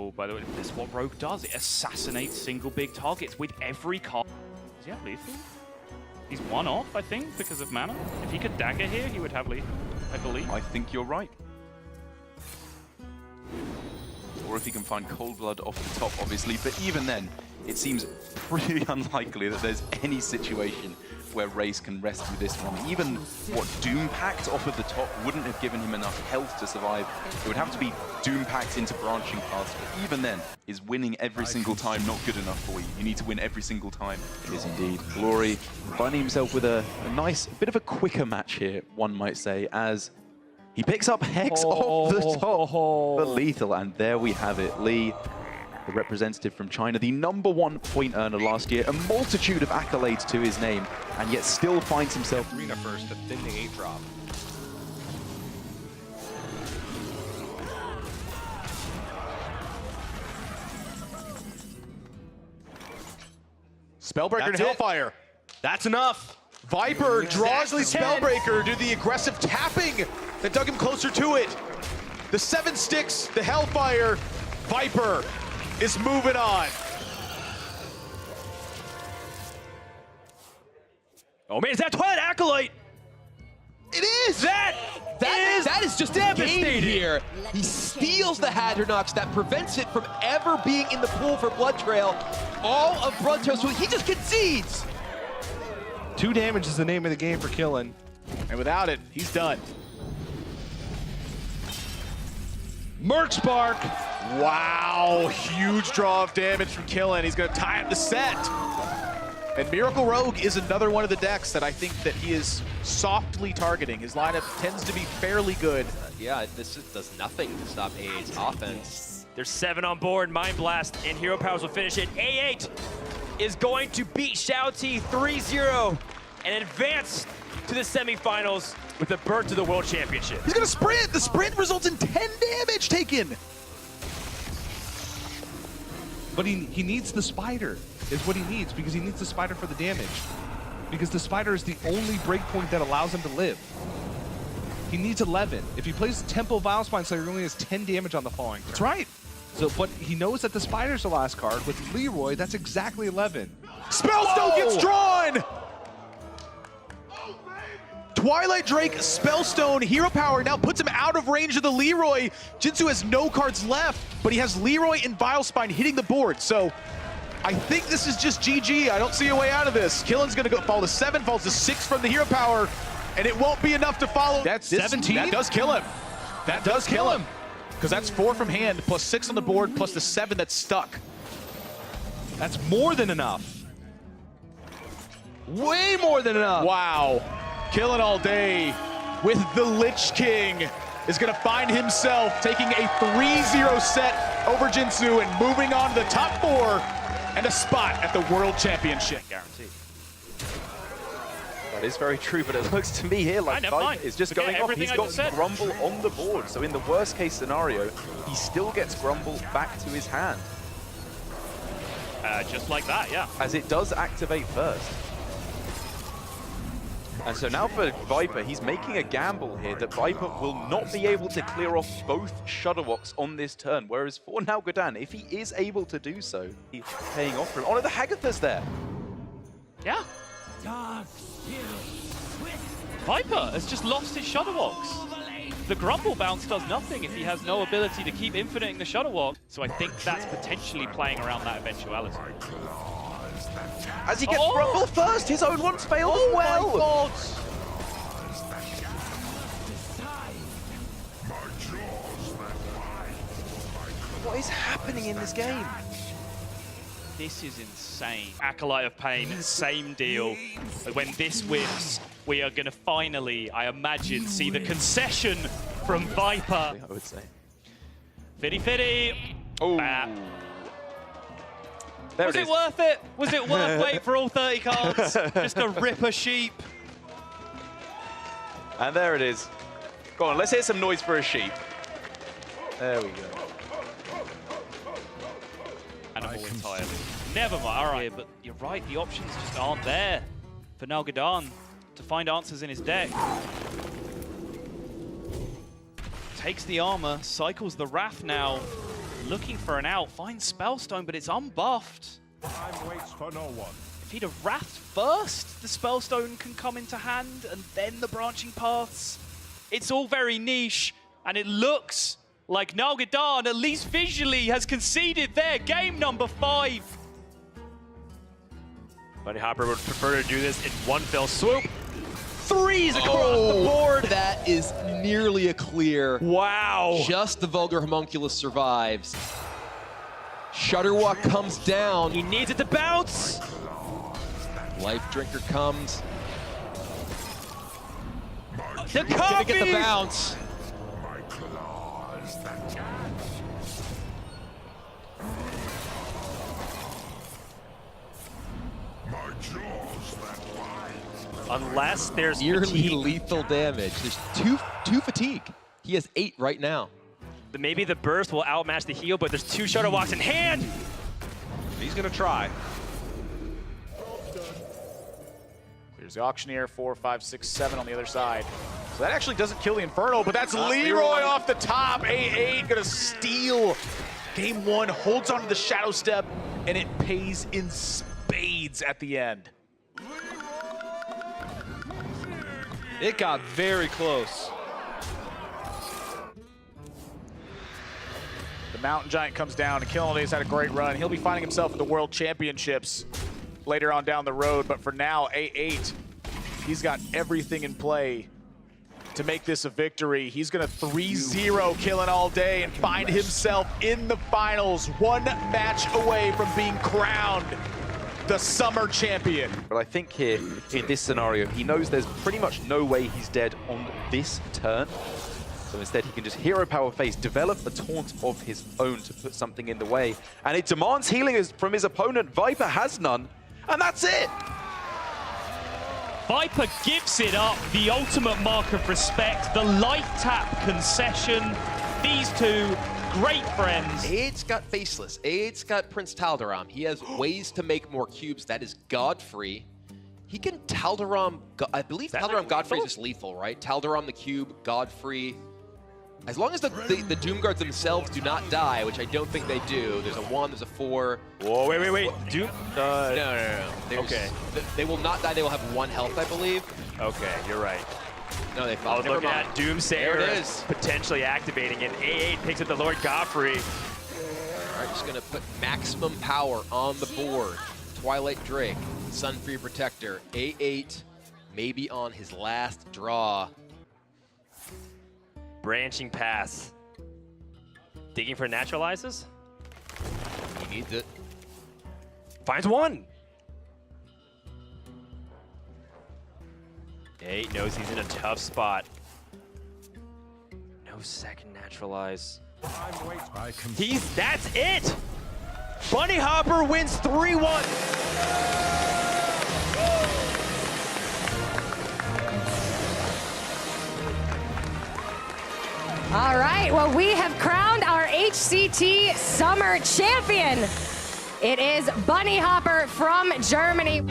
Oh, by the way, that's what Rogue does. It assassinates single big targets with every card. Does he have lethal? He's one off, I think, because of mana. If he could dagger here, he would have lethal, I believe. I think you're right. Or if he can find Cold Blood off the top, obviously. But even then, it seems pretty unlikely that there's any situation where Race can rescue this one. Even what Doom Pact off of the top wouldn't have given him enough health to survive. It would have to be Doom Pact into branching paths. But even then, is winning every single time not good enough for you? You need to win every single time. It is indeed. Glory finding himself with a nice, bit of a quicker match here, one might say, as he picks up Hex off the top for lethal. And there we have it. Lee, the representative from China, the #1 point earner last year, a multitude of accolades to his name, and yet still finds himself Arena first, but then the 8-drop. Spellbreaker and Hellfire. That's enough. Viper draws the Spellbreaker, do the aggressive tapping that dug him closer to it. The 7 sticks, the Hellfire. Viper is moving on. Oh man, is that Twilight Acolyte? It is! That is just devastating here. He steals the Hadronox that prevents it from ever being in the pool for Blood Trail. All of Blood Trail, so he just concedes. 2 damage is the name of the game for Killen. And without it, he's done. Merc Spark. Wow, huge draw of damage from Killen. He's gonna tie up the set. And Miracle Rogue is another one of the decks that I think that he is softly targeting. His lineup tends to be fairly good. Yeah, this just does nothing to stop A8's offense. There's 7 on board. Mind Blast and Hero Powers will finish it. A8 is going to beat Xiaoti 3-0 and advance to the semifinals with a berth to the World Championship. He's gonna sprint! The sprint results in 10 damage taken! But he needs the Spider, is what he needs, because he needs the Spider for the damage. Because the Spider is the only breakpoint that allows him to live. He needs 11. If he plays Temple Vilespine Slayer, he only has 10 damage on the following turn. That's right. So, but he knows that the Spider's the last card. With Leroy, that's exactly 11. Spellstone gets drawn! Twilight Drake, Spellstone, Hero Power now puts him out of range of the Leroy. Jinsu has no cards left, but he has Leroy and Vilespine hitting the board. So I think this is just GG. I don't see a way out of this. Killen's gonna go fall to 7, falls to 6 from the Hero Power, and it won't be enough to follow. That's 17? That does kill him. That does kill him. Because that's 4 from hand, plus 6 on the board, plus the 7 that's stuck. That's more than enough. Way more than enough. Wow. Killinallday with the Lich King is going to find himself taking a 3-0 set over Jinsu and moving on to the top 4 and a spot at the World Championship. Guaranteed. That is very true, but it looks to me here like Viper is just going off. He's got Grumble on the board, so in the worst case scenario, he still gets Grumble back to his hand. Just like that, yeah. As it does activate first. And so now for Viper, he's making a gamble here that Viper will not be able to clear off both Shudderwocks on this turn, whereas for now Godan, if he is able to do so, he's paying off for him. Oh no, the Hagatha's there! Yeah. Viper has just lost his Shudderwocks. The Grumble bounce does nothing if he has no ability to keep infiniting the Shudderwock. So I think that's potentially playing around that eventuality. As he gets Grumble first, his own one's failed as well! My God. What is happening in this game? This is insane. Acolyte of Pain, same deal. When this wins, we are going to finally, I imagine, see the concession from Viper. I would say. Fitty fitty. Oh. Was it worth it? Was it worth waiting for all 30 cards? Just to rip a sheep? And there it is. Go on, let's hear some noise for a sheep. There we go. Animal entirely. Never mind, all right, but you're right, the options just aren't there for Nalgadan to find answers in his deck. Takes the armor, cycles the Wrath now. looking for an out, finds Spellstone, but it's unbuffed. Time waits for no one. If he'd have Wrath first, the Spellstone can come into hand, and then the branching paths. It's all very niche, and it looks like Nalgadan, at least visually, has conceded their game number 5. BunnyHoppor would prefer to do this in one fell swoop. 3s across the board. That is nearly a clear. Wow. Just the Vulgar Homunculus survives. Shutterwalk comes down. He needs it to bounce. Life Drinker comes. The Gonna coffee. get the bounce. My claws that catch. My jaws that bite. Unless there's Nearly fatigue. lethal damage. There's two fatigue. He has 8 right now. Maybe the burst will outmatch the heal, but there's 2 Shutterwalks in hand. He's gonna try. There's the Auctioneer, 4, 5, 6, 7 on the other side. So that actually doesn't kill the Inferno, but that's Leroy off the top. A8 gonna steal game 1, holds onto the Shadow Step, and it pays in spades at the end. It got very close. The Mountain Giant comes down, and Killinallday's had a great run. He'll be finding himself at the World Championships later on down the road, but for now, A8, he's got everything in play to make this a victory. He's gonna 3-0 Killinallday and find himself in the finals, 1 match away from being crowned the Summer Champion. But I think here, in this scenario, he knows there's pretty much no way he's dead on this turn. So instead, he can just hero power phase, develop a taunt of his own to put something in the way. And it demands healing from his opponent. Viper has none, and that's it. Viper gives it up, the ultimate mark of respect, the life tap concession. These two, great friends. A8's got Faceless. A8's got Prince Taldaram. He has ways to make more cubes. That is God-free. He can Taldaram, I believe Taldaram Godfrey is just lethal, right? Taldaram the cube, Godfrey. As long as the Doomguards themselves do not die, which I don't think they do. There's a 1, there's a 4. Whoa, wait. Doom? No. Okay. They will not die. They will have 1 health, I believe. Okay, you're right. No, they I fought. was Never looking mind. at Doomsayer There it is. potentially activating it. A8 picks up the Lord Godfrey. All right, just gonna put maximum power on the board. Twilight Drake, Sunfree Protector, A8, maybe on his last draw. Branching pass. Digging for naturalizes. He needs it. Finds 1. A8 knows he's in a tough spot. No second naturalize. Time waits. I can. That's it! BunnyHoppor wins 3-1. All right, well, we have crowned our HCT Summer Champion. It is BunnyHoppor from Germany.